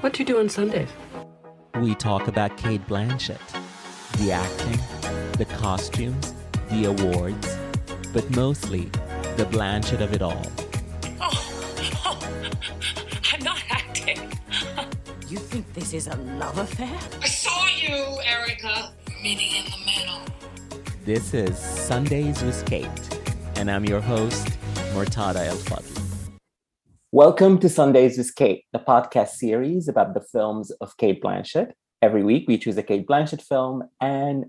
What do you do on Sundays? We talk about Cate Blanchett, the acting, the costumes, the awards, but mostly the Blanchett of it all. I'm not acting. You think this is a love affair? I saw you, Erica. Meeting in the middle. This is Sundays with Cate, and I'm your host, Murtada El-Fadl. Welcome to Sundays with Cate, the podcast series about the films of Cate Blanchett. Every week, we choose a Cate Blanchett film and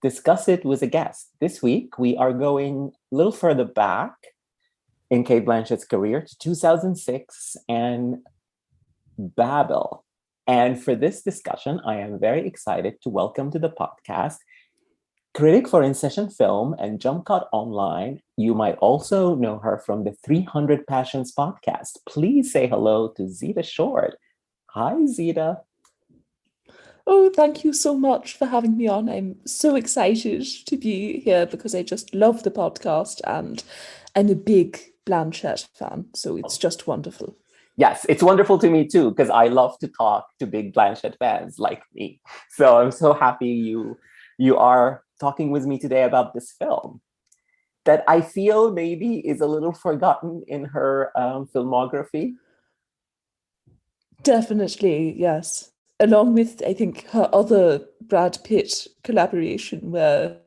discuss it with a guest. This week, we are going a little further back in Cate Blanchett's career to 2006 and Babel. And for this discussion, I am very excited to welcome to the podcast critic for InSession Film and Jumpcut Online. You might also know her from the 300 Passions podcast. Please say hello to Zita Short. Hi, Zita. Oh, thank you so much for having me on. I'm so excited to be here because I just love the podcast and I'm a big Blanchett fan, so it's just wonderful. Yes, it's wonderful to me too, because I love to talk to big Blanchett fans like me. So I'm so happy you are talking with me today about this film that I feel maybe is a little forgotten in her filmography. Definitely, yes. Along with, I think, her other Brad Pitt collaboration, where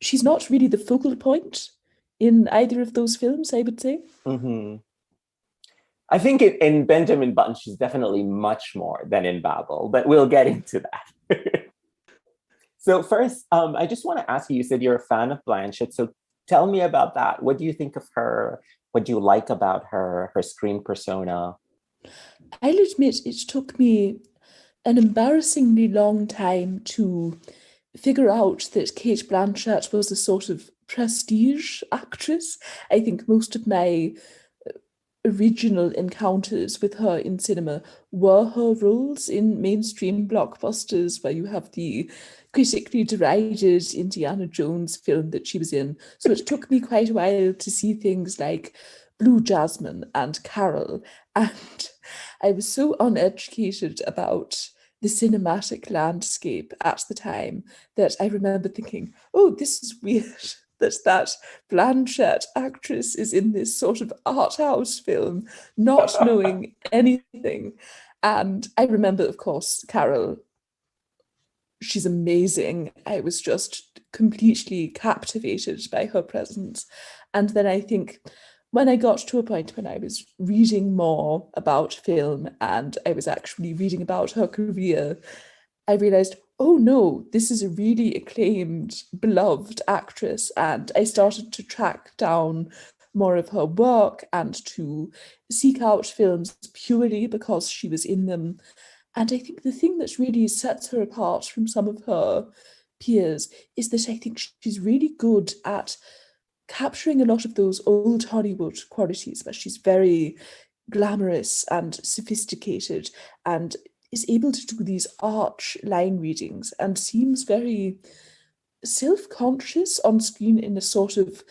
she's not really the focal point in either of those films, I would say. Mm-hmm. I think in Benjamin Button, she's definitely much more than in Babel, but we'll get into that. So first, I just want to ask you said you're a fan of Blanchett. So tell me about that. What do you think of her? What do you like about her screen persona? I'll admit it took me an embarrassingly long time to figure out that Cate Blanchett was a sort of prestige actress. I think most of my original encounters with her in cinema were her roles in mainstream blockbusters, where you have the critically derided Indiana Jones film that she was in. So it took me quite a while to see things like Blue Jasmine and Carol, and I was so uneducated about the cinematic landscape at the time that I remember thinking, oh, this is weird that Blanchett actress is in this sort of art house film, not knowing anything. And I remember, of course, Carol. She's amazing. I was just completely captivated by her presence. And then I think when I got to a point when I was reading more about film and I was actually reading about her career, I realized, oh no, this is a really acclaimed, beloved actress. And I started to track down more of her work and to seek out films purely because she was in them. And I think the thing that really sets her apart from some of her peers is that I think she's really good at capturing a lot of those old Hollywood qualities, where she's very glamorous and sophisticated and is able to do these arch line readings and seems very self-conscious on screen in a sort of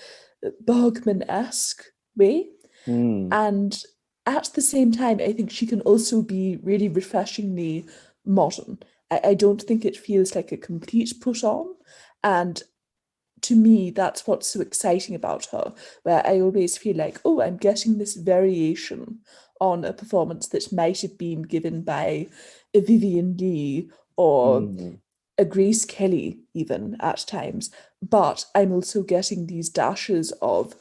Bergman-esque way. And at the same time, I think she can also be really refreshingly modern. I don't think it feels like a complete put-on. And to me, that's what's so exciting about her, where I always feel like, oh, I'm getting this variation on a performance that might have been given by a Vivian Leigh or a Grace Kelly, even at times. But I'm also getting these dashes of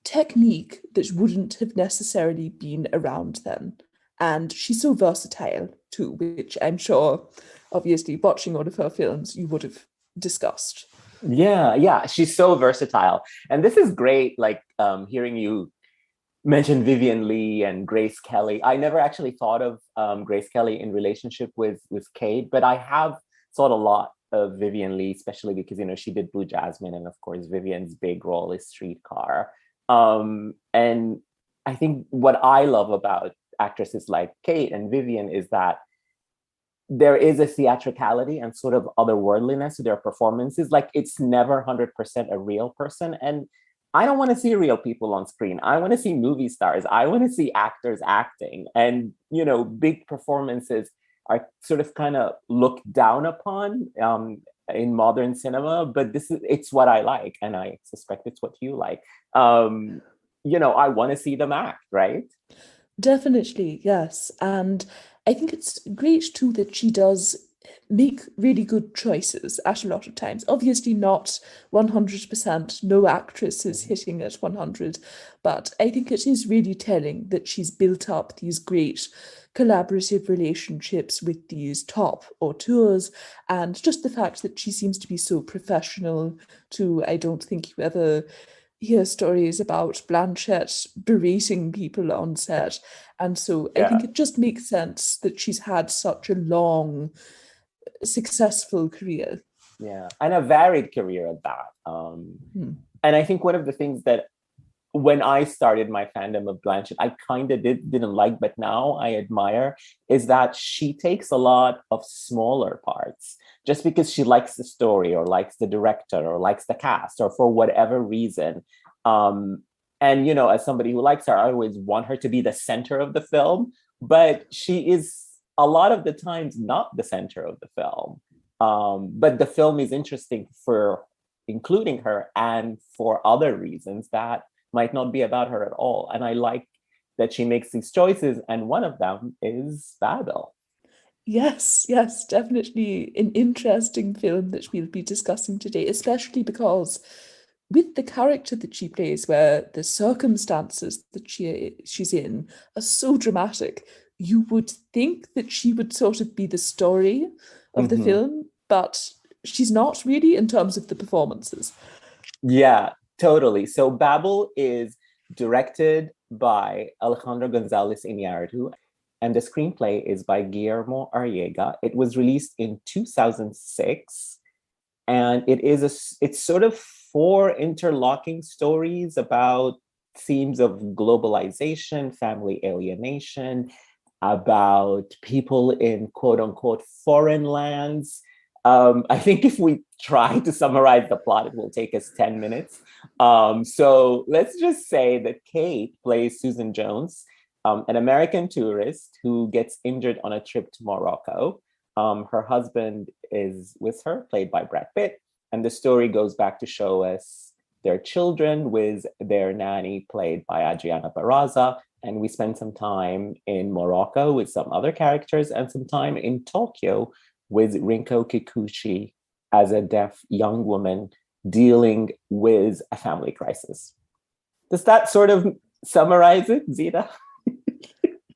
technique that wouldn't have necessarily been around then. And she's so versatile too, which I'm sure, obviously, watching all of her films, you would have discussed. Yeah, she's so versatile. And this is great, like hearing you mention Vivian Leigh and Grace Kelly. I never actually thought of Grace Kelly in relationship with Cate, but I have thought a lot of Vivian Leigh, especially because, she did Blue Jasmine, and of course, Vivian's big role is Streetcar. And I think what I love about actresses like Cate and Vivian is that there is a theatricality and sort of otherworldliness to their performances. Like, it's never 100% a real person. And I don't want to see real people on screen. I want to see movie stars. I want to see actors acting. And, you know, big performances are sort of kind of looked down upon in modern cinema, but it's what I like. And I suspect it's what you like. You know, I want to see them act, right? Definitely, yes. And I think it's great too that she does make really good choices at a lot of times. Obviously, not 100%, no actress is hitting at 100, but I think it is really telling that she's built up these great collaborative relationships with these top auteurs, and just the fact that she seems to be so professional too. I don't think you ever hear stories about Blanchett berating people on set. And so I think Yeah. it just makes sense that she's had such a long, successful career. Yeah. And a varied career at that. And I think one of the things that when I started my fandom of Blanchett, I kind of didn't like, but now I admire, is that she takes a lot of smaller parts just because she likes the story or likes the director or likes the cast or for whatever reason. And, you know, as somebody who likes her, I always want her to be the center of the film, but she is a lot of the times not the center of the film. But the film is interesting for including her and for other reasons that might not be about her at all. And I like that she makes these choices, and one of them is Babel. Yes, yes, definitely an interesting film that we'll be discussing today, especially because with the character that she plays, where the circumstances that she's in are so dramatic, you would think that she would sort of be the story of the film, but she's not really in terms of the performances. Yeah, totally. So Babel is directed by Alejandro González Iñárritu, and the screenplay is by Guillermo Arriaga. It was released in 2006, and it's sort of four interlocking stories about themes of globalization, family alienation, about people in quote unquote foreign lands. I think if we try to summarize the plot, it will take us 10 minutes. So let's just say that Cate plays Susan Jones, an American tourist who gets injured on a trip to Morocco. Her husband is with her, played by Brad Pitt. And the story goes back to show us their children with their nanny, played by Adriana Barraza. And we spend some time in Morocco with some other characters and some time in Tokyo with Rinko Kikuchi as a deaf young woman dealing with a family crisis. Does that sort of summarize it, Zita?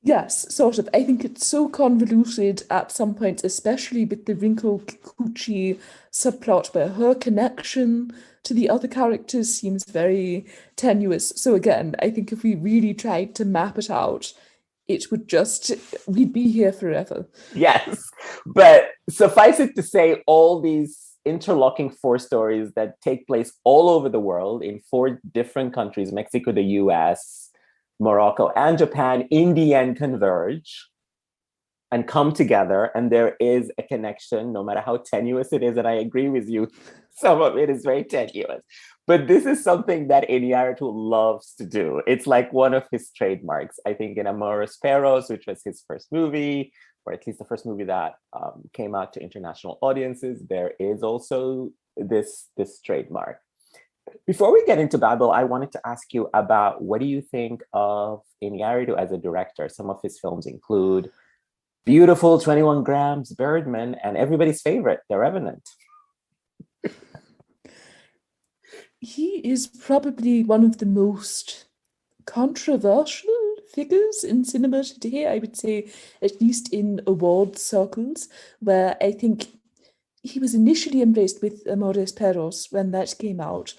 Yes, sort of. I think it's so convoluted at some points, especially with the Rinko Kikuchi subplot, where her connection to the other characters seems very tenuous. So again, I think if we really tried to map it out, we'd be here forever. Yes, but suffice it to say, all these interlocking four stories that take place all over the world in four different countries, Mexico, the US, Morocco, and Japan, in the end converge and come together. And there is a connection, no matter how tenuous it is. And I agree with you, some of it is very tenuous. But this is something that Iñárritu loves to do. It's like one of his trademarks. I think in Amores Perros, which was his first movie, or at least the first movie that came out to international audiences, there is also this trademark. Before we get into Babel, I wanted to ask you about what do you think of Iñárritu as a director? Some of his films include Biutiful, 21 Grams, Birdman, and everybody's favorite, The Revenant. He is probably one of the most controversial figures in cinema today, I would say, at least in award circles, where I think he was initially embraced with Amores Perros when that came out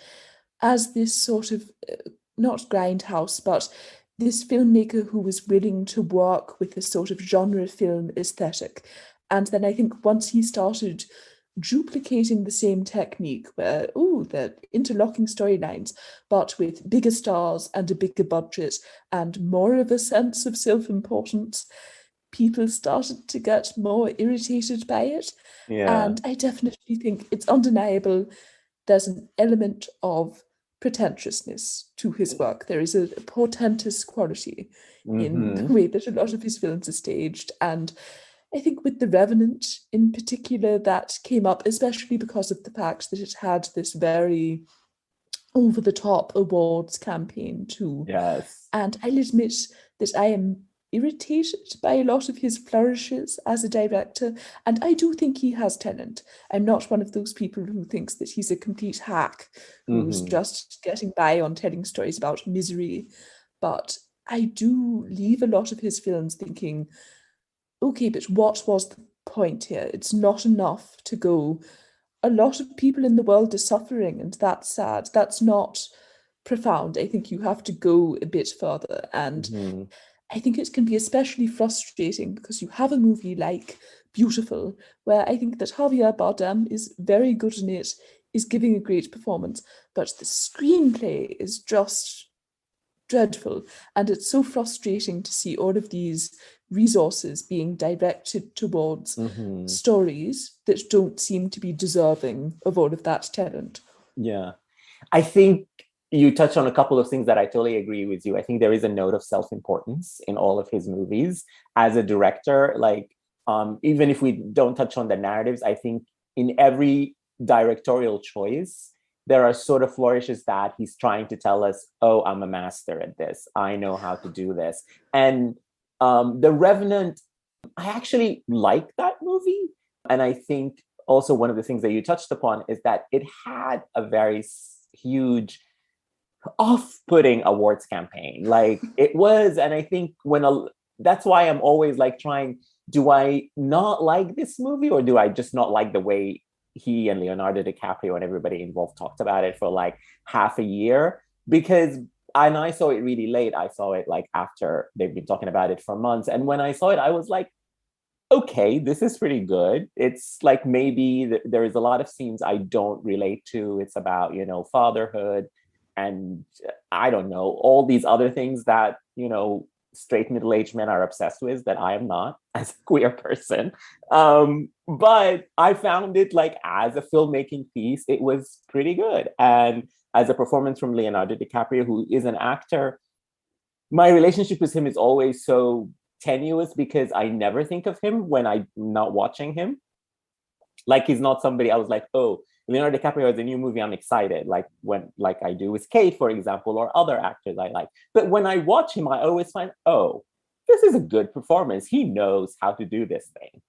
as this sort of, not grindhouse, but this filmmaker who was willing to work with a sort of genre film aesthetic. And then I think once he started duplicating the same technique where, they're interlocking storylines, but with bigger stars and a bigger budget and more of a sense of self-importance, people started to get more irritated by it. Yeah. And I definitely think it's undeniable there's an element of pretentiousness to his work. There is a portentous quality in the way that a lot of his films are staged. And I think with The Revenant in particular, that came up, especially because of the fact that it had this very over-the-top awards campaign too. Yes. And I'll admit that I am irritated by a lot of his flourishes as a director, and I do think he has talent. I'm not one of those people who thinks that he's a complete hack who's just getting by on telling stories about misery, but I do leave a lot of his films thinking, okay, but what was the point here? It's not enough to go, a lot of people in the world are suffering and that's sad. That's not profound. I think you have to go a bit further, and I think it can be especially frustrating because you have a movie like Biutiful, where I think that Javier Bardem is very good in it, is giving a great performance, but the screenplay is just dreadful. And it's so frustrating to see all of these resources being directed towards stories that don't seem to be deserving of all of that talent. Yeah. I think you touched on a couple of things that I totally agree with you. I think there is a note of self-importance in all of his movies. As a director, like, even if we don't touch on the narratives, I think in every directorial choice, there are sort of flourishes that he's trying to tell us, oh, I'm a master at this. I know how to do this. And The Revenant, I actually like that movie. And I think also one of the things that you touched upon is that it had a very huge off-putting awards campaign. Like it was, and I think that's why I'm always like trying, do I not like this movie, or do I just not like the way he and Leonardo DiCaprio and everybody involved talked about it for like half a year? Because and I saw it really late. I saw it like after they've been talking about it for months. And when I saw it, I was like, okay, this is pretty good. It's like maybe there is a lot of scenes I don't relate to. It's about, fatherhood and I don't know, all these other things that, straight middle-aged men are obsessed with that I am not as a queer person. But I found it like as a filmmaking piece, it was pretty good. And as a performance from Leonardo DiCaprio, who is an actor, my relationship with him is always so tenuous because I never think of him when I'm not watching him. Like he's not somebody I was like, oh, Leonardo DiCaprio has a new movie, I'm excited, like I do with Cate, for example, or other actors I like. But when I watch him, I always find, oh, this is a good performance. He knows how to do this thing.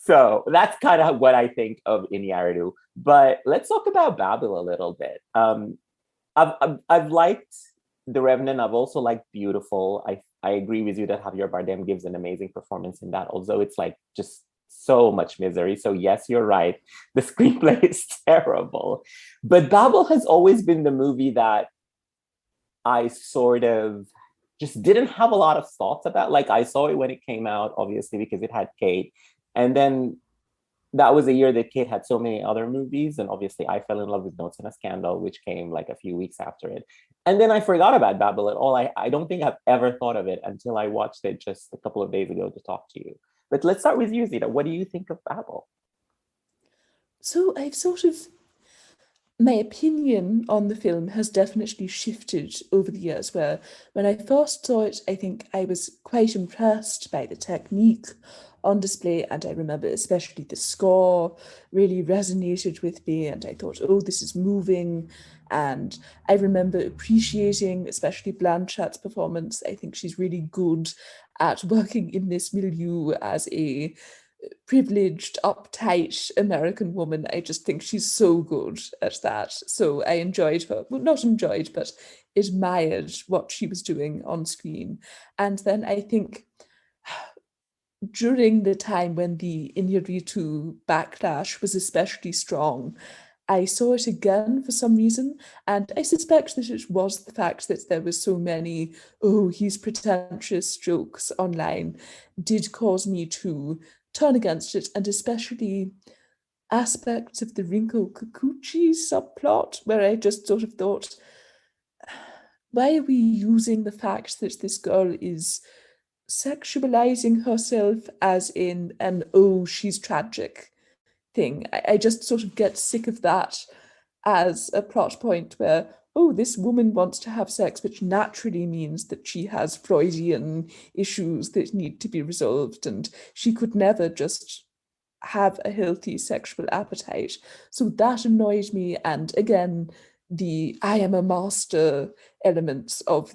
So that's kind of what I think of Iñárritu. But let's talk about Babel a little bit. I've liked The Revenant. I've also liked Biutiful. I agree with you that Javier Bardem gives an amazing performance in that, although it's like just so much misery. So yes, you're right. The screenplay is terrible. But Babel has always been the movie that I sort of just didn't have a lot of thoughts about. Like I saw it when it came out, obviously, because it had Cate. And then that was a year that Cate had so many other movies. And obviously I fell in love with Notes on a Scandal, which came like a few weeks after it. And then I forgot about Babel at all. I don't think I've ever thought of it until I watched it just a couple of days ago to talk to you. But let's start with you, Zita. What do you think of Babel? So I've my opinion on the film has definitely shifted over the years, where when I first saw it, I think I was quite impressed by the technique on display. And I remember especially the score really resonated with me. And I thought, oh, this is moving. And I remember appreciating especially Blanchett's performance. I think she's really good at working in this milieu as a privileged, uptight American woman. I just think she's so good at that. So I enjoyed her, well, not enjoyed, but admired what she was doing on screen. And then I think during the time when the Iñárritu backlash was especially strong, I saw it again for some reason, and I suspect that it was the fact that there were so many, oh, he's pretentious jokes online, did cause me to turn against it, and especially aspects of the Rinko Kikuchi subplot, where I just sort of thought, why are we using the fact that this girl is sexualizing herself as in an, oh, she's tragic thing? I just sort of get sick of that as a plot point where, oh, this woman wants to have sex, which naturally means that she has Freudian issues that need to be resolved, and she could never just have a healthy sexual appetite. So that annoyed me. And again, the I am a master elements of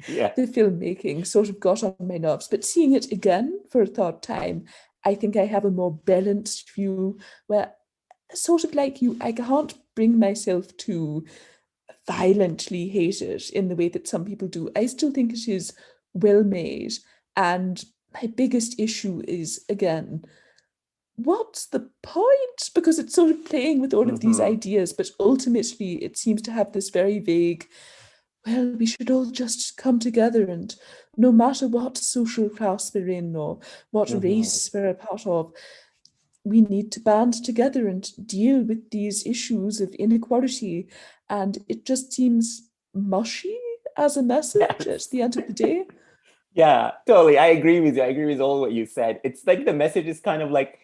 Yeah. the filmmaking sort of got on my nerves. But seeing it again for a third time, I think I have a more balanced view where, sort of like you, I can't bring myself to violently hate it in the way that some people do. I still think it is well made. And my biggest issue is, again, what's the point? Because it's sort of playing with all of these ideas, but ultimately it seems to have this very vague, well, we should all just come together, and no matter what social class we're in or what race we're a part of, we need to band together and deal with these issues of inequality. And it just seems mushy as a message at the end of the day. Yeah, totally. I agree with you. I agree with all what you said. It's like the message is kind of like,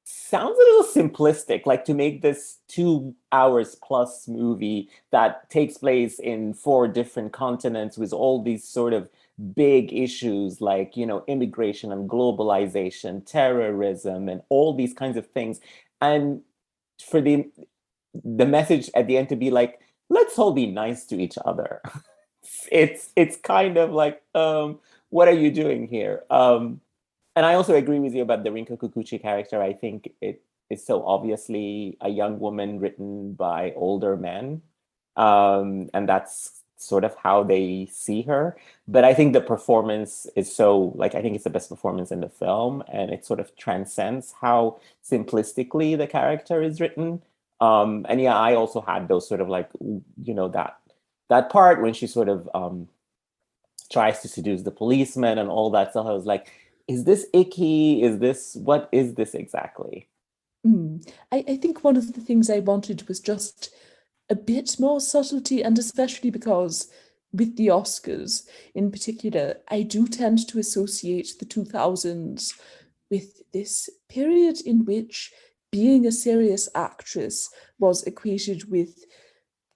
sounds a little simplistic, like to make this 2 hours plus movie that takes place in 4 different continents with all these sort of big issues like, immigration and globalization, terrorism, and all these kinds of things. And for the message at the end to be like, let's all be nice to each other. It's kind of like, what are you doing here? And I also agree with you about the Rinko Kikuchi character. I think it is so obviously a young woman written by older men. And that's sort of how they see her. But I think the performance is so, like, I think it's the best performance in the film. And it sort of transcends how simplistically the character is written. And yeah, I also had those sort of like, that part when she sort of tries to seduce the policeman and all that stuff. I was like, is this icky? What is this exactly? I think one of the things I wanted was just a bit more subtlety, and especially because with the Oscars in particular, I do tend to associate the 2000s with this period in which being a serious actress was equated with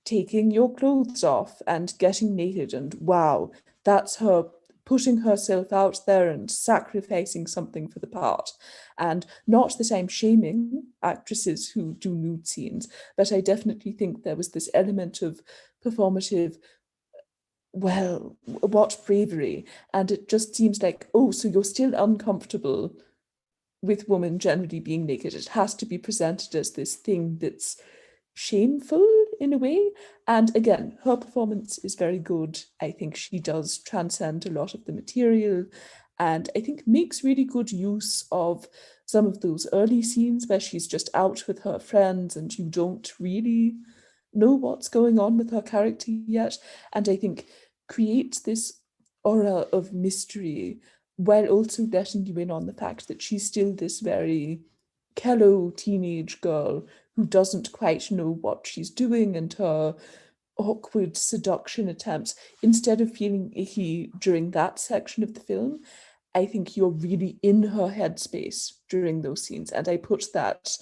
taking your clothes off and getting naked, and wow, that's her putting herself out there and sacrificing something for the part. And not that I'm shaming actresses who do nude scenes, but I definitely think there was this element of performative, well, what bravery. And it just seems like, oh, so you're still uncomfortable with women generally being naked. It has to be presented as this thing that's shameful in a way. And again, her performance is very good. I think she does transcend a lot of the material, and I think makes really good use of some of those early scenes where she's just out with her friends and you don't really know what's going on with her character yet. And I think creates this aura of mystery while also letting you in on the fact that she's still this very callow teenage girl who doesn't quite know what she's doing, and her awkward seduction attempts, instead of feeling icky during that section of the film, I think you're really in her headspace during those scenes. And I put that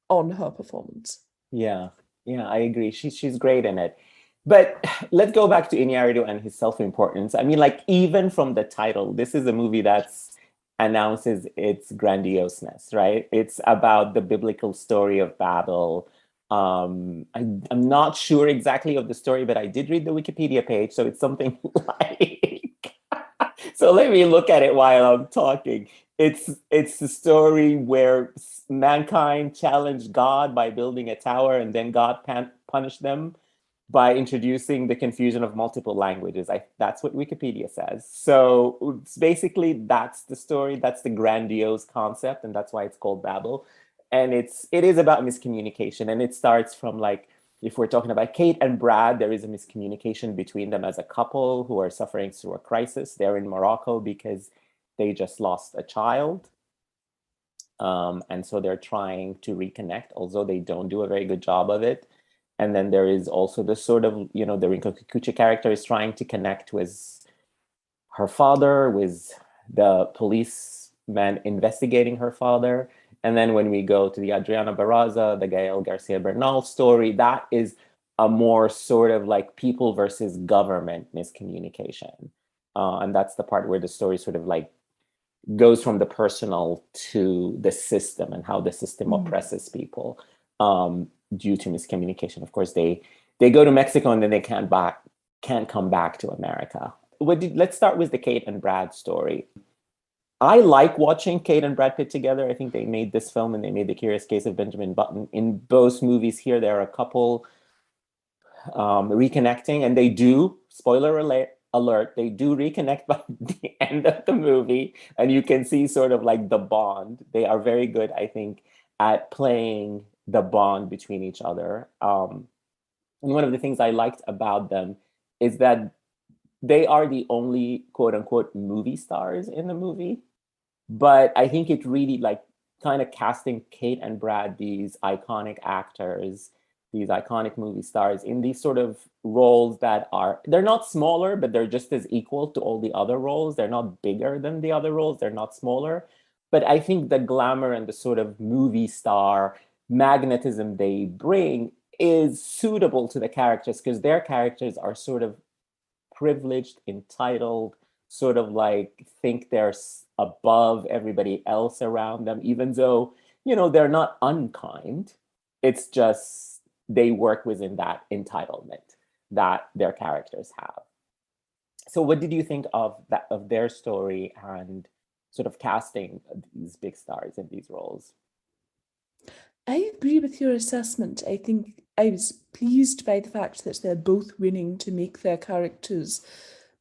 on her performance. Yeah, I agree. She's great in it. But let's go back to Iñárritu and his self-importance. I mean, like, even from the title, this is a movie that's announces its grandioseness, right? It's about the biblical story of Babel. I'm not sure exactly of the story, but I did read the Wikipedia page, so it's something like. So let me look at it while I'm talking. It's the story where mankind challenged God by building a tower, and then God punished them by introducing the confusion of multiple languages. That's what Wikipedia says. So it's basically, that's the story. That's the grandiose concept, and that's why it's called Babel. And it is about miscommunication, and it starts from, like, if we're talking about Cate and Brad, there is a miscommunication between them as a couple who are suffering through a crisis. They're in Morocco because they just lost a child. And so they're trying to reconnect, although they don't do a very good job of it. And then there is also the sort of, the Rinko Kikuchi character is trying to connect with her father, with the policeman investigating her father. And then when we go to the Adriana Barraza, the Gael Garcia Bernal story, that is a more sort of like people versus government miscommunication. And that's the part where the story sort of like goes from the personal to the system and how the system oppresses people due to miscommunication. Of course, they go to Mexico and then they can't come back to America. Let's start with the Cate and Brad story. I like watching Cate and Brad Pitt together. I think they made this film and they made The Curious Case of Benjamin Button. In both movies here, there are a couple reconnecting, and they do, spoiler alert, they do reconnect by the end of the movie, and you can see sort of like the bond. They are very good, I think, at playing the bond between each other. And one of the things I liked about them is that they are the only quote unquote movie stars in the movie. But I think it really like kind of casting Cate and Brad, these iconic actors, these iconic movie stars, in these sort of roles that they're not smaller, but they're just as equal to all the other roles. They're not bigger than the other roles. They're not smaller. But I think the glamour and the sort of movie star magnetism they bring is suitable to the characters, because their characters are sort of privileged, entitled, sort of like think they're above everybody else around them, even though, they're not unkind. It's just they work within that entitlement that their characters have. So what did you think of their story and sort of casting these big stars in these roles? I agree with your assessment. I think I was pleased by the fact that they're both willing to make their characters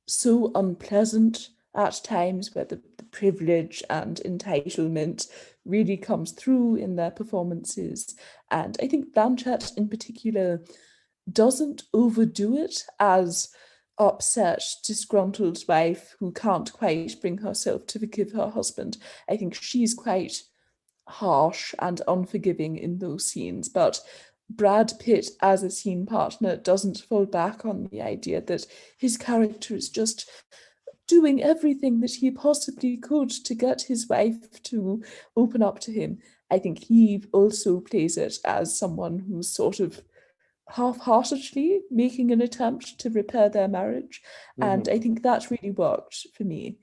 so unpleasant at times, where the privilege and entitlement really comes through in their performances. And I think Blanchett in particular doesn't overdo it as upset, disgruntled wife who can't quite bring herself to forgive her husband. I think she's quite harsh and unforgiving in those scenes, but Brad Pitt as a scene partner doesn't fall back on the idea that his character is just doing everything that he possibly could to get his wife to open up to him. I think he also plays it as someone who's sort of half-heartedly making an attempt to repair their marriage. And I think that really worked for me.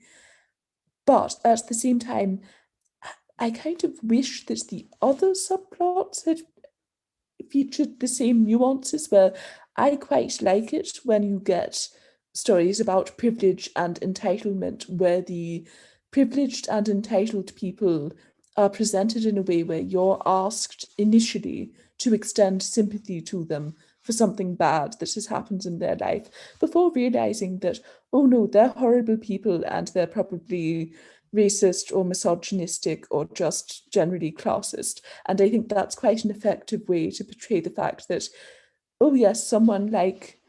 But at the same time, I kind of wish that the other subplots had featured the same nuances, where I quite like it when you get stories about privilege and entitlement, where the privileged and entitled people are presented in a way where you're asked initially to extend sympathy to them for something bad that has happened in their life, before realizing that, oh no, they're horrible people and they're probably racist or misogynistic or just generally classist. And I think that's quite an effective way to portray the fact that, oh yes, someone like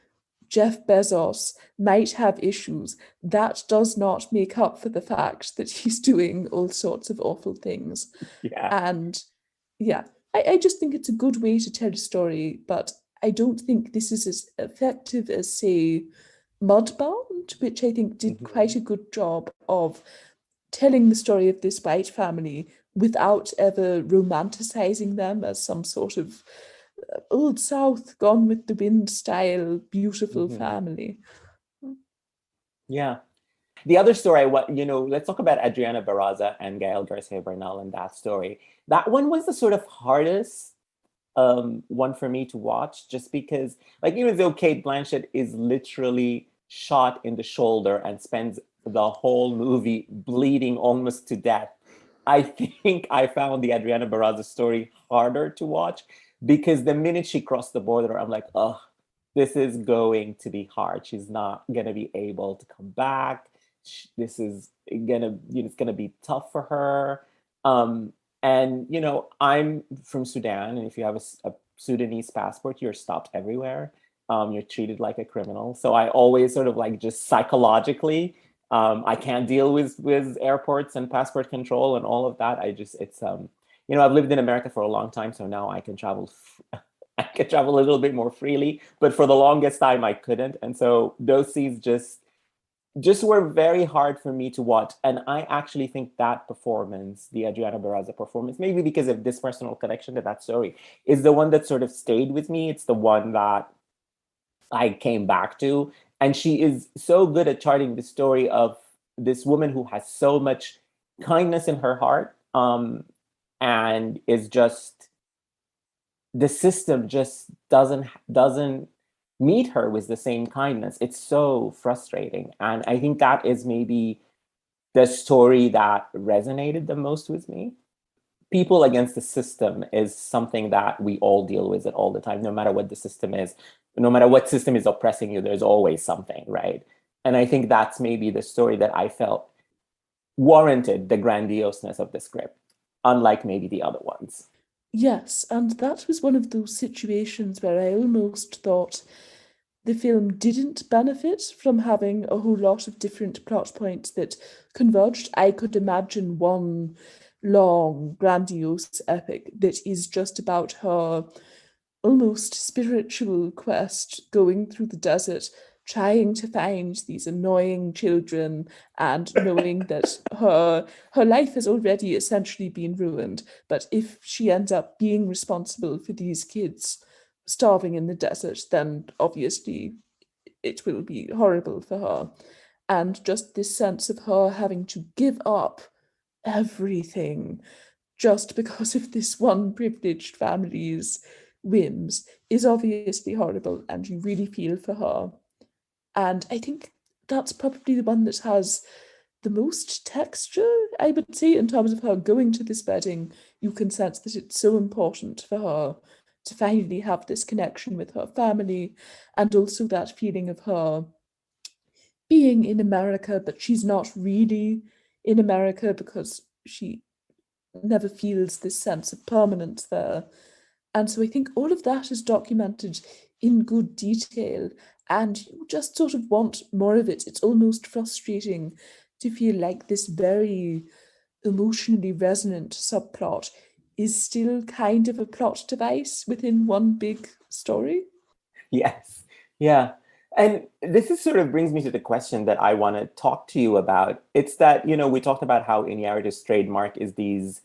Jeff Bezos might have issues. That does not make up for the fact that he's doing all sorts of awful things. Yeah. And yeah, I just think it's a good way to tell a story, but I don't think this is as effective as, say, Mudbound, which I think did quite a good job of telling the story of this white family without ever romanticizing them as some sort of Old South, Gone with the Wind style, beautiful family. Yeah. The other story, let's talk about Adriana Barraza and Gael Garcia Bernal and that story. That one was the sort of hardest one for me to watch, just because, like, even though Cate Blanchett is literally shot in the shoulder and spends the whole movie bleeding almost to death, I think I found the Adriana Barraza story harder to watch, because the minute she crossed the border, I'm like, oh, this is going to be hard. She's not going to be able to come back. This is it's going to be tough for her. And, I'm from Sudan, and if you have a Sudanese passport, you're stopped everywhere. You're treated like a criminal. So I always sort of like just psychologically, I can't deal with airports and passport control and all of that. I've lived in America for a long time, so now I can travel. I can travel a little bit more freely, but for the longest time I couldn't. And so those scenes just just were very hard for me to watch. And I actually think that performance, the Adriana Barraza performance, maybe because of this personal connection to that story, is the one that sort of stayed with me. It's the one that I came back to. And she is so good at charting the story of this woman who has so much kindness in her heart, and is just, the system just doesn't meet her with the same kindness. It's so frustrating. And I think that is maybe the story that resonated the most with me. People against the system is something that we all deal with it all the time, no matter what the system is, no matter what system is oppressing you, there's always something, right? And I think that's maybe the story that I felt warranted the grandioseness of the script, unlike maybe the other ones. Yes, and that was one of those situations where I almost thought the film didn't benefit from having a whole lot of different plot points that converged. I could imagine one long, grandiose epic that is just about her almost spiritual quest going through the desert, trying to find these annoying children and knowing that her life has already essentially been ruined. But if she ends up being responsible for these kids starving in the desert, then obviously it will be horrible for her. And just this sense of her having to give up everything just because of this one privileged family's whims is obviously horrible, and you really feel for her. And I think that's probably the one that has the most texture, I would say, in terms of her going to this wedding. You can sense that it's so important for her to finally have this connection with her family, and also that feeling of her being in America, but she's not really in America because she never feels this sense of permanence there. And so I think all of that is documented in good detail, and you just sort of want more of it. It's almost frustrating to feel like this very emotionally resonant subplot is still kind of a plot device within one big story. Yes. Yeah. And this is sort of brings me to the question that I want to talk to you about. It's that, we talked about how Iñárritu's trademark is these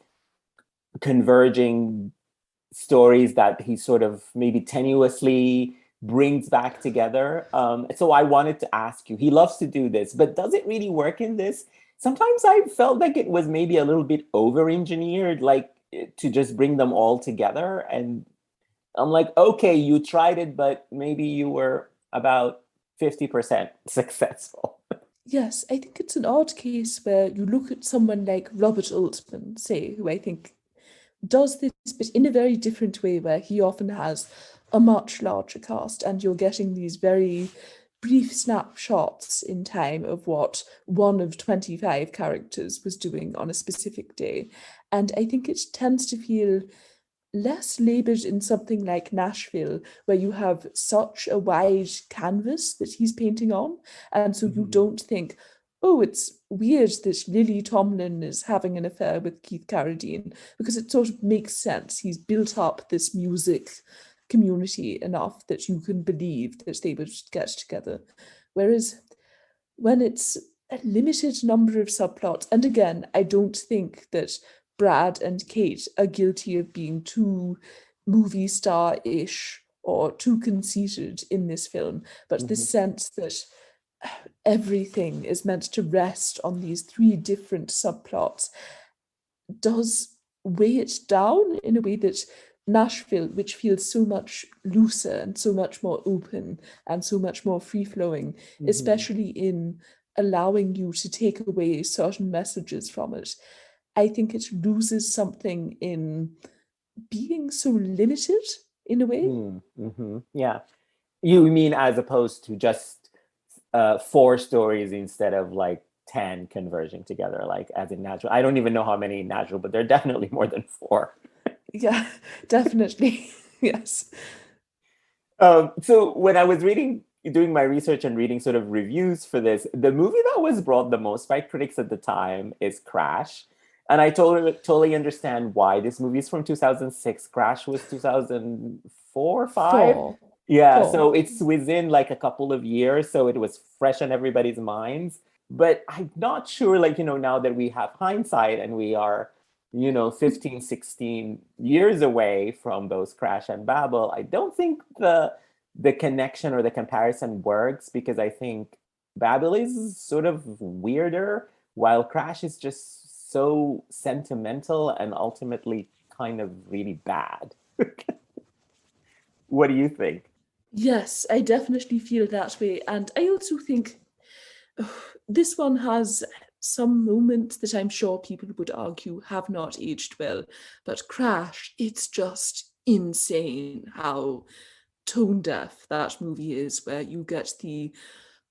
converging stories that he sort of maybe tenuously brings back together. So I wanted to ask you, he loves to do this, but does it really work in this? Sometimes I felt like it was maybe a little bit over-engineered, like to just bring them all together. And I'm like, okay, you tried it, but maybe you were about 50% successful. Yes, I think it's an odd case where you look at someone like Robert Altman, say, who I think does this, but in a very different way, where he often has a much larger cast, and you're getting these very brief snapshots in time of what one of 25 characters was doing on a specific day. And I think it tends to feel less labored in something like Nashville, where you have such a wide canvas that he's painting on. And so you don't think, oh, it's weird that Lily Tomlin is having an affair with Keith Carradine, because it sort of makes sense. He's built up this music community enough that you can believe that they would get together. Whereas when it's a limited number of subplots, and again, I don't think that Brad and Cate are guilty of being too movie star-ish or too conceited in this film, but the sense that everything is meant to rest on these three different subplots does weigh it down in a way that Nashville, which feels so much looser and so much more open and so much more free-flowing, especially in allowing you to take away certain messages from it, I think it loses something in being so limited in a way. Yeah. You mean as opposed to just 4 stories instead of like 10 converging together, like as in natural. I don't even know how many in natural, but they're definitely more than 4. Yeah, definitely. Yes. So when I was doing my research and reading sort of reviews for this, the movie that was brought the most by critics at the time is Crash. And I totally understand why. This movie is from 2006. Crash was 2004, 5. Yeah, for. so it's within like a couple of years, so it was fresh on everybody's minds. But I'm not sure, like, now that we have hindsight and we are, 15, 16 years away from those Crash and Babel, I don't think the connection or the comparison works because I think Babel is sort of weirder, while Crash is just so sentimental and ultimately kind of really bad. What do you think? Yes, I definitely feel that way. And I also think this one has some moments that I'm sure people would argue have not aged well. But Crash, it's just insane how tone deaf that movie is, where you get the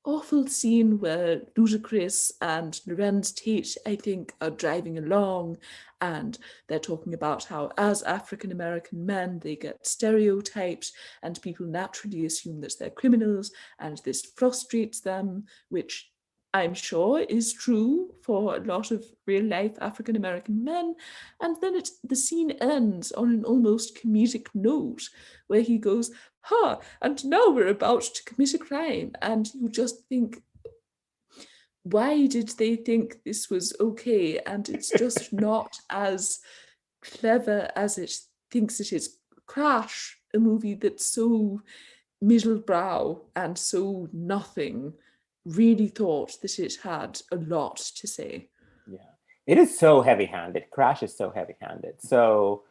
awful scene where Ludacris and Lorenz Tate, I think, are driving along and they're talking about how, as African American men, they get stereotyped and people naturally assume that they're criminals, and this frustrates them, which I'm sure is true for a lot of real life African American men. And then the scene ends on an almost comedic note where he goes, "Ha, and now we're about to commit a crime." And you just think, why did they think this was okay? And it's just not as clever as it thinks it is. Crash, a movie that's so middle brow and so nothing, really thought that it had a lot to say. Yeah, it is so heavy-handed. Crash is so heavy-handed. So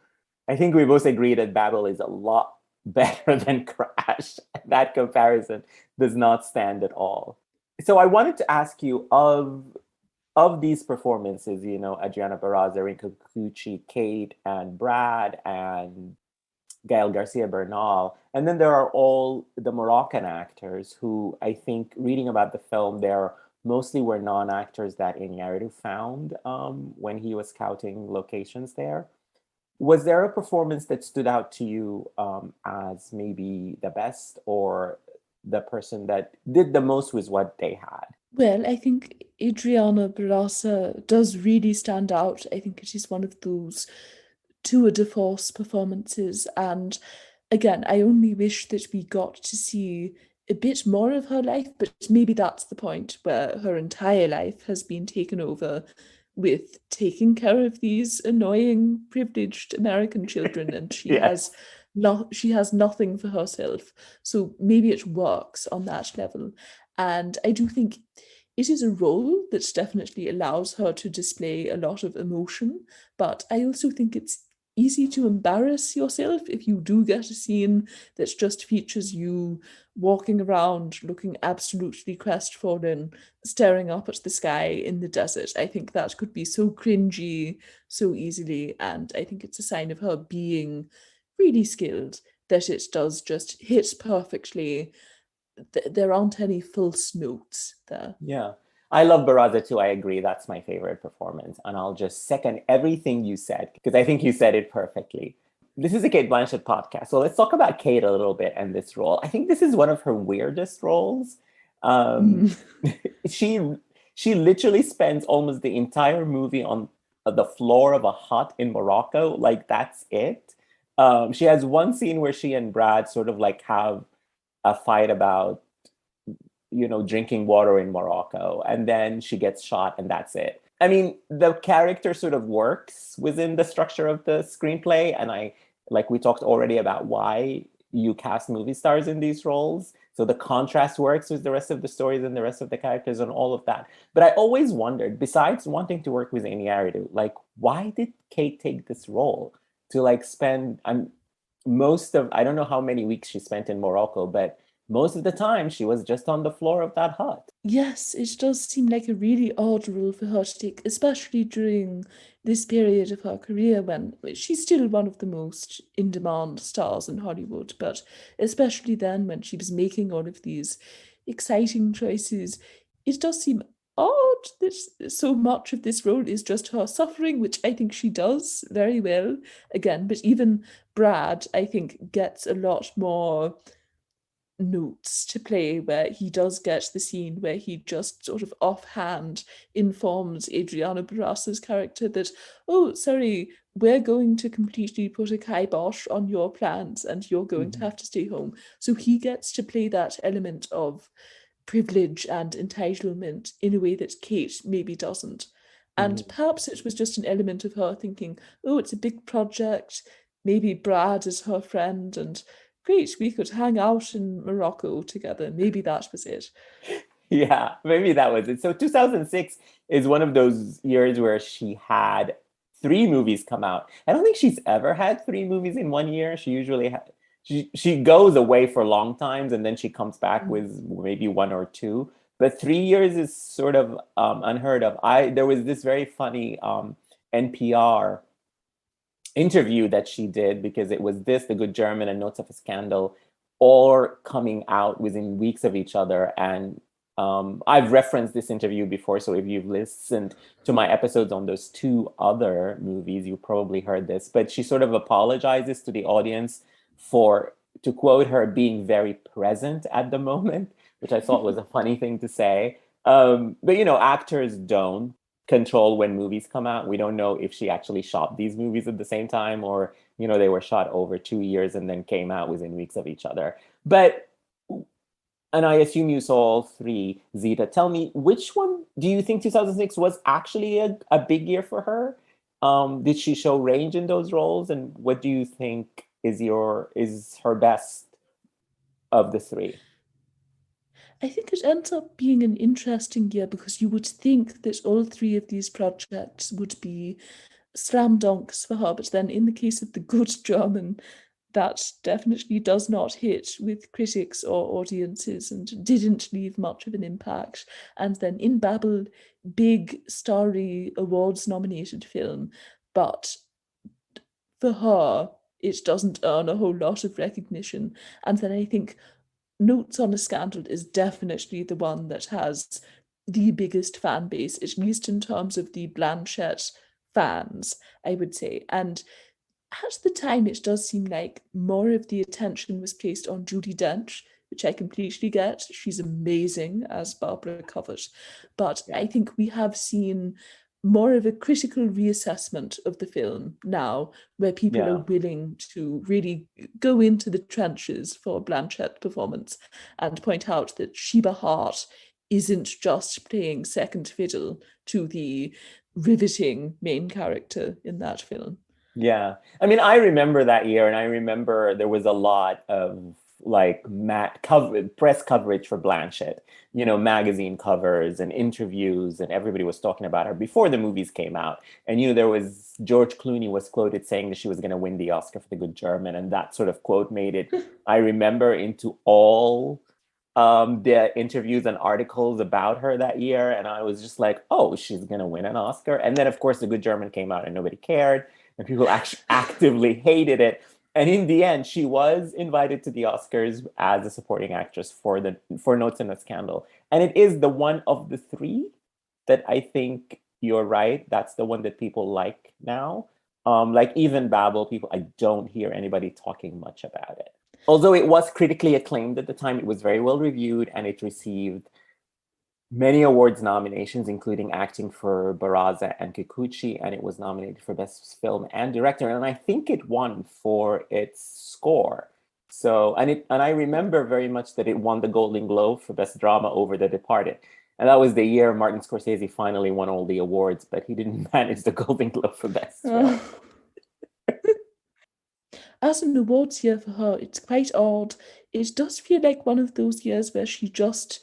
I think we both agree that Babel is a lot better than Crash. That comparison does not stand at all. So I wanted to ask you of these performances, Adriana Barraza, Rinka Kikuchi, Cate and Brad, and Gael Garcia Bernal. And then there are all the Moroccan actors who I think, reading about the film, they're mostly were non-actors that Iñárritu found when he was scouting locations there. Was there a performance that stood out to you as maybe the best or the person that did the most with what they had? Well, I think Adriana Barraza does really stand out. I think it is one of those tour de force performances. And again, I only wish that we got to see a bit more of her life, but maybe that's the point where her entire life has been taken over with taking care of these annoying, privileged American children, and Yes. she has nothing for herself. So maybe it works on that level. And I do think it is a role that definitely allows her to display a lot of emotion, but I also think it's easy to embarrass yourself if you do get a scene that just features you walking around looking absolutely crestfallen, staring up at the sky in the desert. I think that could be so cringy so easily, and I think it's a sign of her being really skilled that it does just hit perfectly. There aren't any false notes there. Yeah. I love Baraza too. I agree. That's my favorite performance. And I'll just second everything you said because I think you said it perfectly. This is a Cate Blanchett podcast. So let's talk about Cate a little bit and this role. I think this is one of her weirdest roles. Um, she she literally spends almost the entire movie on the floor of a hut in Morocco. Like that's it. She has one scene where she and Brad sort of like have a fight about drinking water in Morocco, and then she gets shot, and that's it. I mean, the character sort of works within the structure of the screenplay, and like we talked already about why you cast movie stars in these roles. So the contrast works with the rest of the stories and the rest of the characters and all of that. But I always wondered, besides wanting to work with Iñárritu, like why did Cate take this role to like spend most of I don't know how many weeks she spent in Morocco, but most of the time she was just on the floor of that hut. Yes, it does seem like a really odd role for her to take, especially during this period of her career when she's still one of the most in-demand stars in Hollywood, but especially then when she was making all of these exciting choices, it does seem odd that so much of this role is just her suffering, which I think she does very well again, but even Brad, I think, gets a lot more Notes to play, where he does get the scene where he just sort of offhand informs Adriana Barrasa's character that, oh, sorry, we're going to completely put a kibosh on your plans and you're going to have to stay home. So he gets to play that element of privilege and entitlement in a way that Cate maybe doesn't. And perhaps it was just an element of her thinking, oh, it's a big project, maybe Brad is her friend, and great, we could hang out in Morocco together. Maybe that was it. Yeah, maybe that was it. So 2006 is one of those years where she had 3 movies come out. I don't think she's ever had 3 movies in one year. She usually she goes away for long times and then she comes back with maybe 1 or 2. But 3 years is sort of unheard of. There was this very funny NPR interview that she did, because it was this, The Good German, and Notes of a Scandal, all coming out within weeks of each other. And I've referenced this interview before, so if you've listened to my episodes on those 2 other movies, you probably heard this. But she sort of apologizes to the audience for, to quote her, being very present at the moment, which I thought was a funny thing to say. But, actors don't control when movies come out. We don't know if she actually shot these movies at the same time, or they were shot over 2 years and then came out within weeks of each other. But, and I assume you saw all 3, Zita. Tell me, which one do you think 2006 was actually a big year for her? Did she show range in those roles, and what do you think is her best of the 3? I think it ends up being an interesting year, because you would think that all 3 of these projects would be slam dunks for her, but then in the case of The Good German, that definitely does not hit with critics or audiences and didn't leave much of an impact. And then in Babel, big, starry, awards-nominated film, but for her, it doesn't earn a whole lot of recognition. And then I think Notes on a Scandal is definitely the one that has the biggest fan base, at least in terms of the Blanchett fans, I would say. And at the time, it does seem like more of the attention was placed on Judi Dench, which I completely get. She's amazing as Barbara Covert. But I think we have seen more of a critical reassessment of the film now, where people are willing to really go into the trenches for Blanchett performance and point out that Sheba Hart isn't just playing second fiddle to the riveting main character in that film. Yeah. I mean, I remember that year, and I remember there was a lot of press coverage for Blanchett, magazine covers and interviews, and everybody was talking about her before the movies came out. And, there was George Clooney was quoted saying that she was going to win the Oscar for The Good German. And that sort of quote made it, I remember, into all the interviews and articles about her that year. And I was just like, oh, she's going to win an Oscar. And then, of course, The Good German came out and nobody cared. And people actually actively hated it. And in the end, she was invited to the Oscars as a supporting actress for Notes on a Scandal. And it is the one of the 3 that I think you're right. That's the one that people like now. Like even Babel, I don't hear anybody talking much about it. Although it was critically acclaimed at the time, it was very well reviewed, and it received many awards nominations, including acting for Barraza and Kikuchi, and it was nominated for Best Film and Director. And I think it won for its score. So, and I remember very much that it won the Golden Globe for Best Drama over The Departed. And that was the year Martin Scorsese finally won all the awards, but he didn't manage the Golden Globe for Best Film. As an awards year for her, it's quite odd. It does feel like one of those years where she just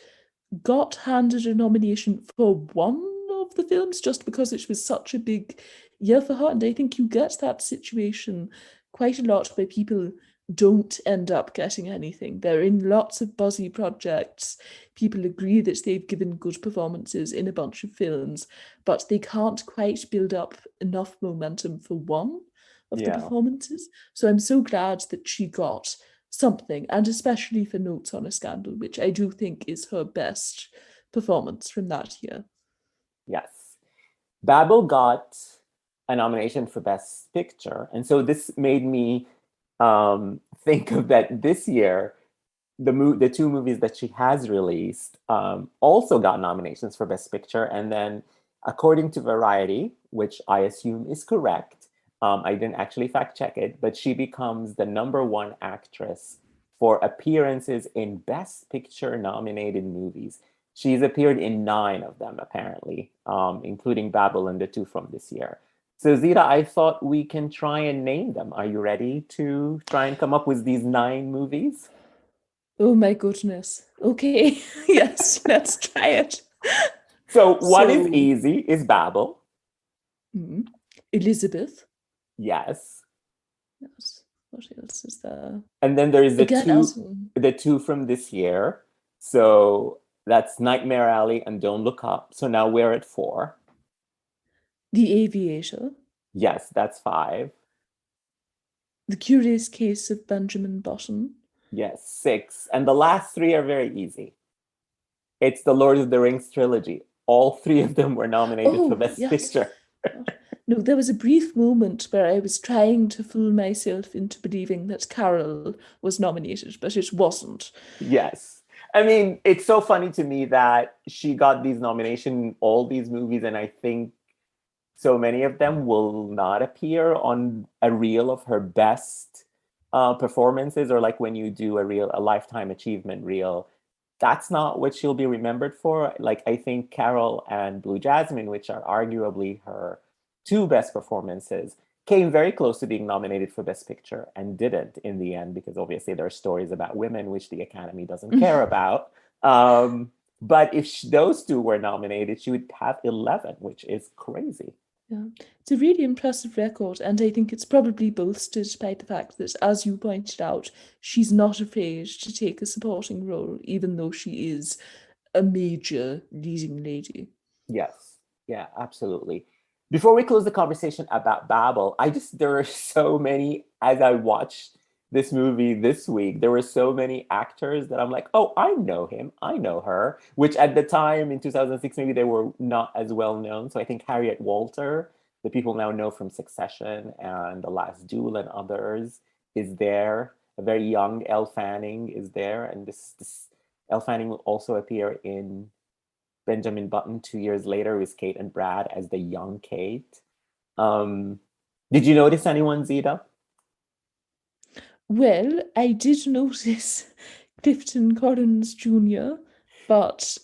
got handed a nomination for one of the films just because it was such a big year for her. And I think you get that situation quite a lot where people don't end up getting anything. They're in lots of buzzy projects. People agree that they've given good performances in a bunch of films, but they can't quite build up enough momentum for one of the performances. So I'm so glad that she got something, and especially for Notes on a Scandal, which I do think is her best performance from that year. Yes. Babel got a nomination for Best Picture. And so this made me think of that this year, the two movies that she has released also got nominations for Best Picture. And then, according to Variety, which I assume is correct, I didn't actually fact check it, but she becomes the #1 actress for appearances in Best Picture nominated movies. She's appeared in 9 of them, apparently, including Babel and the 2 from this year. So, Zita, I thought we can try and name them. Are you ready to try and come up with these 9 movies? Oh my goodness. Okay, yes, let's try it. So, one is So, easy, is Babel. Elizabeth. Yes. Yes. What else is there? And then there is Again, the two from this year. So that's Nightmare Alley and Don't Look Up. So now we're at 4. The Aviator. Yes, that's 5. The Curious Case of Benjamin Button. Yes, 6. And the last 3 are very easy. It's the Lord of the Rings trilogy. All 3 of them were nominated for Best Picture. No, there was a brief moment where I was trying to fool myself into believing that Carol was nominated, but it wasn't. Yes. I mean, it's so funny to me that she got these nominations, all these movies, and I think so many of them will not appear on a reel of her best performances, or like when you do a lifetime achievement reel. That's not what she'll be remembered for. Like, I think Carol and Blue Jasmine, which are arguably her 2 best performances, came very close to being nominated for Best Picture and didn't in the end, because obviously there are stories about women which the Academy doesn't care about. But if those 2 were nominated, she would have 11, which is crazy. Yeah, it's a really impressive record, and I think it's probably bolstered by the fact that, as you pointed out, she's not afraid to take a supporting role, even though she is a major leading lady. Yes, yeah, absolutely. Before we close the conversation about Babel, there are so many, as I watched this movie this week, there were so many actors that I'm like, oh, I know him, I know her, which at the time in 2006, maybe they were not as well known. So I think Harriet Walter, the people now know from Succession and The Last Duel and others, is there. A very young Elle Fanning is there. And this Elle Fanning will also appear in Benjamin Button 2 years later with Cate and Brad as the young Cate. Did you notice anyone, Zita? Well, I did notice Clifton Collins Jr., but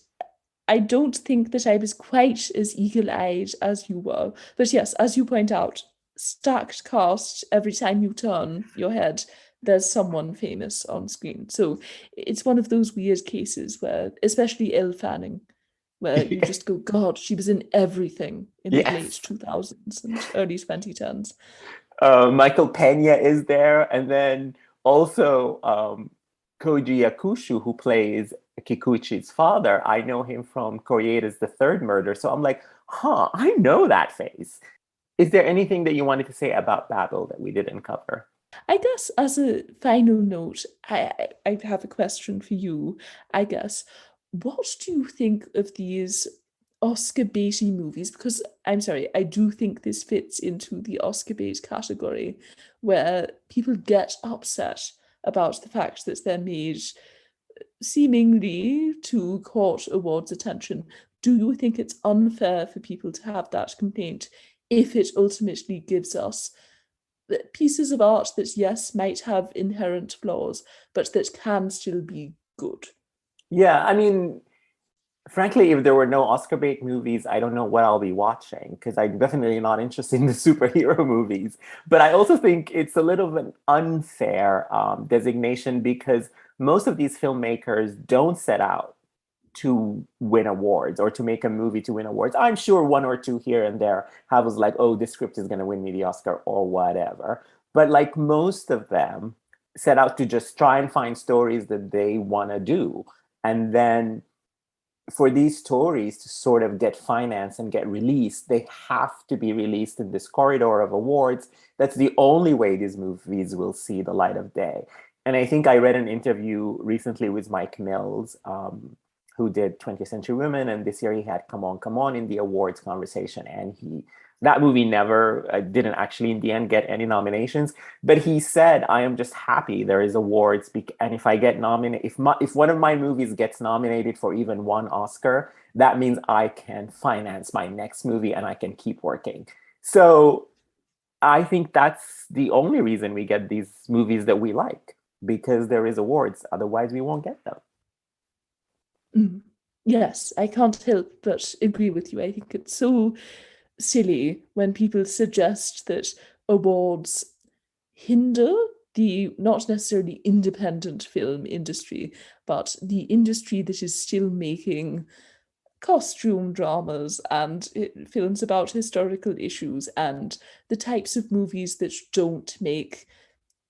I don't think that I was quite as eagle-eyed as you were. But yes, as you point out, stacked cast, every time you turn your head, there's someone famous on screen. So it's one of those weird cases where, especially Elle Fanning, where you just go, God, she was in everything in the late 2000s and early 2010s. Michael Pena is there. And then also Koji Yakushu, who plays Kikuchi's father. I know him from Koreeda's The Third Murder. So I'm like, I know that face. Is there anything that you wanted to say about Babel that we didn't cover? I guess as a final note, I have a question for you, I guess. What do you think of these Oscar baity movies? Because I'm sorry, I do think this fits into the Oscar bait category, where people get upset about the fact that they're made seemingly to court awards attention. Do you think it's unfair for people to have that complaint if it ultimately gives us pieces of art that, yes, might have inherent flaws, but that can still be good? Yeah, I mean, frankly, if there were no Oscar bait movies, I don't know what I'll be watching, because I'm definitely not interested in the superhero movies. But I also think it's a little of an unfair designation, because most of these filmmakers don't set out to win awards or to make a movie to win awards. I'm sure 1 or 2 here and there was like, oh, this script is going to win me the Oscar or whatever. But like most of them set out to just try and find stories that they want to do. And then for these stories to sort of get financed and get released, they have to be released in this corridor of awards. That's the only way these movies will see the light of day. And I think I read an interview recently with Mike Mills, who did 20th Century Women, and this year he had Come On, Come On in the awards conversation. And he That movie never didn't actually in the end get any nominations, but he said, "I am just happy there is awards, and if I get nominated, if one of my movies gets nominated for even one Oscar, that means I can finance my next movie and I can keep working." So I think that's the only reason we get these movies that we like, because there is awards. Otherwise, we won't get them. Mm. Yes, I can't help but agree with you. I think it's so silly when people suggest that awards hinder the not necessarily independent film industry, but the industry that is still making costume dramas and films about historical issues and the types of movies that don't make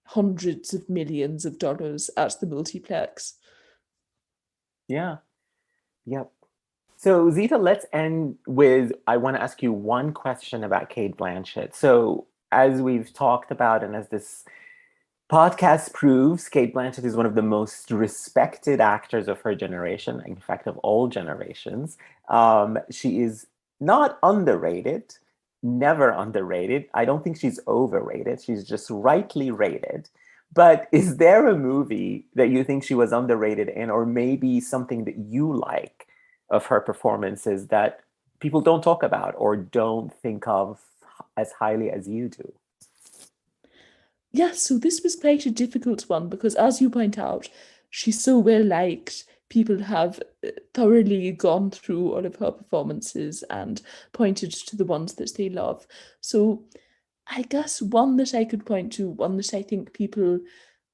hundreds of millions of dollars at the multiplex. Yeah. Yep. So Zita, let's end with, I want to ask you one question about Cate Blanchett. So as we've talked about, and as this podcast proves, Cate Blanchett is one of the most respected actors of her generation, in fact, of all generations. She is not underrated, never underrated. I don't think she's overrated. She's just rightly rated. But is there a movie that you think she was underrated in, or maybe something that you like of her performances that people don't talk about or don't think of as highly as you do? Yes, so this was quite a difficult one because, as you point out, she's so well liked. People have thoroughly gone through all of her performances and pointed to the ones that they love. So I guess one that I could point to, one that I think people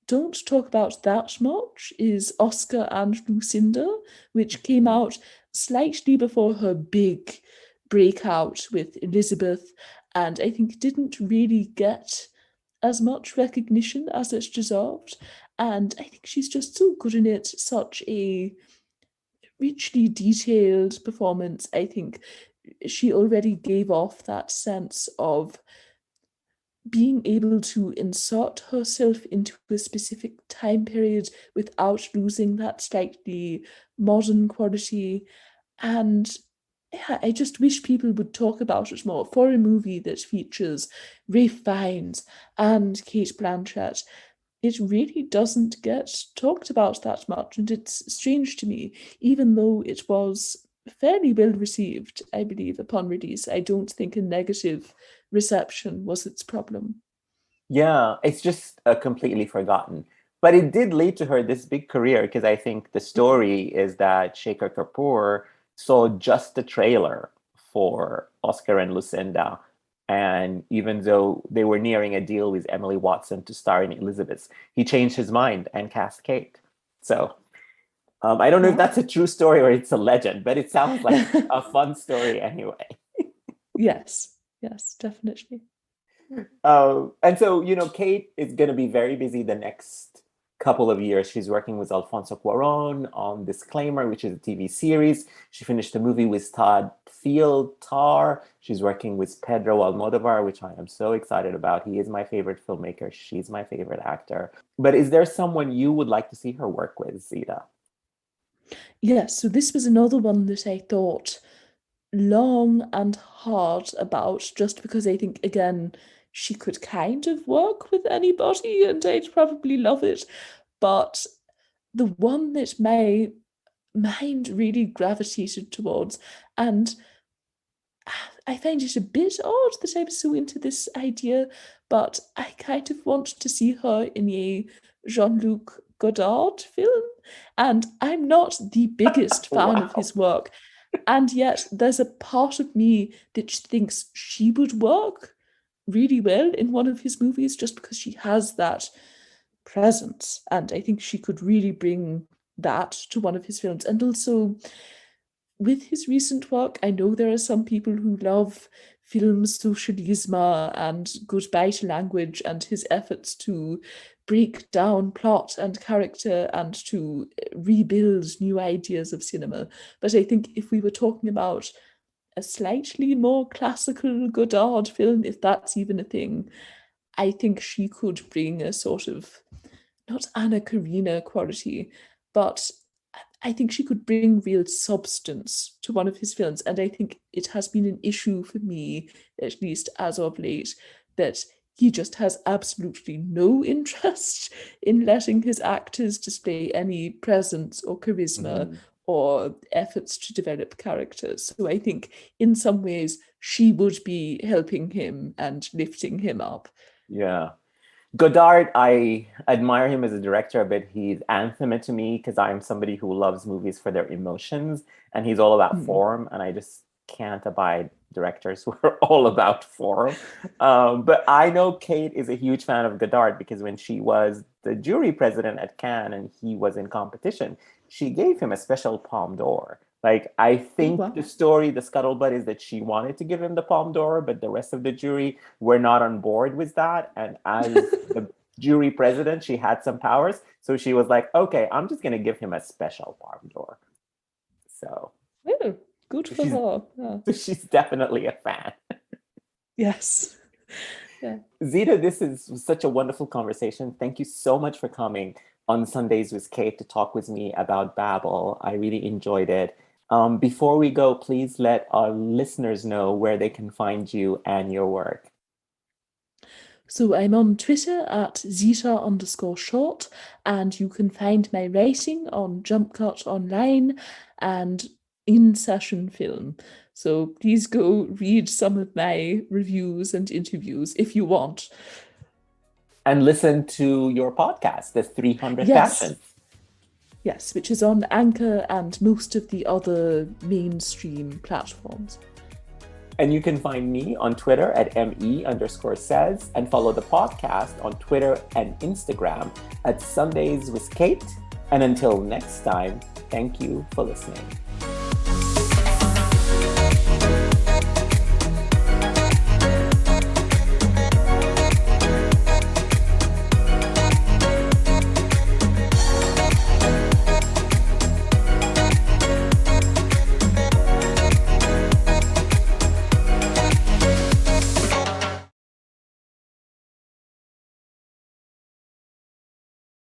don't talk about that much, is Oscar and Lucinda, which came out slightly before her big breakout with Elizabeth, and I think didn't really get as much recognition as it deserved. And I think she's just so good in it, such a richly detailed performance. I think she already gave off that sense of being able to insert herself into a specific time period without losing that slightly modern quality. And yeah, I just wish people would talk about it more. For a movie that features Ralph Fiennes and Cate Blanchett, it really doesn't get talked about that much. And it's strange to me, even though it was fairly well received, I believe, upon release. I don't think a negative reception was its problem. Yeah, it's just completely forgotten. But it did lead to her this big career, because I think the story is that Shekhar Kapoor saw just the trailer for Oscar and Lucinda. And even though they were nearing a deal with Emily Watson to star in Elizabeth, he changed his mind and cast Kate. So I don't know if that's a true story or it's a legend, but it sounds like a fun story anyway. Yes, definitely. And so, Kate is going to be very busy the next couple of years. She's working with Alfonso Cuarón on Disclaimer, which is a TV series. She finished a movie with Todd Field, Tar. She's working with Pedro Almodovar, which I am so excited about. He is my favorite filmmaker. She's my favorite actor. But is there someone you would like to see her work with, Zita? Yes, so this was another one that I thought long and hard about, just because I think, again, she could kind of work with anybody and I'd probably love it. But the one that my mind really gravitated towards, and I find it a bit odd that I'm so into this idea, but I kind of want to see her in a Jean-Luc Godard film. And I'm not the biggest fan of his work. And yet there's a part of me that thinks she would work really well in one of his movies just because she has that presence. And I think she could really bring that to one of his films. And also, with his recent work, I know there are some people who love film socialisme and goodbye to language and his efforts to break down plot and character and to rebuild new ideas of cinema. But I think if we were talking about a slightly more classical Godard film, if that's even a thing, I think she could bring a sort of, not Anna Karina quality, but I think she could bring real substance to one of his films. And I think it has been an issue for me, at least as of late, that he just has absolutely no interest in letting his actors display any presence or charisma or efforts to develop characters. So I think in some ways she would be helping him and lifting him up. Yeah. Godard, I admire him as a director, but he's anathema to me because I'm somebody who loves movies for their emotions, and he's all about form, and I just can't abide directors who are all about form. But I know Cate is a huge fan of Godard because when she was the jury president at Cannes and he was in competition, she gave him a special Palme d'Or. Like, I think the story, the scuttlebutt, is that she wanted to give him the Palme d'Or, but the rest of the jury were not on board with that. And as the jury president, she had some powers. So she was like, okay, I'm just going to give him a special Palme d'Or. So. Yeah, good for her. Yeah. She's definitely a fan. Yes. Yeah. Zita, this is such a wonderful conversation. Thank you so much for coming on Sundays with Cate to talk with me about Babel. I really enjoyed it. Before we go, please let our listeners know where they can find you and your work. So I'm on Twitter at Zita_short, and you can find my writing on Jumpcut online and InSession film. So please go read some of my reviews and interviews if you want. And listen to your podcast, The 300 Passions. Yes, which is on Anchor and most of the other mainstream platforms. And you can find me on Twitter at me_says and follow the podcast on Twitter and Instagram at Sundays with Cate. And until next time, thank you for listening.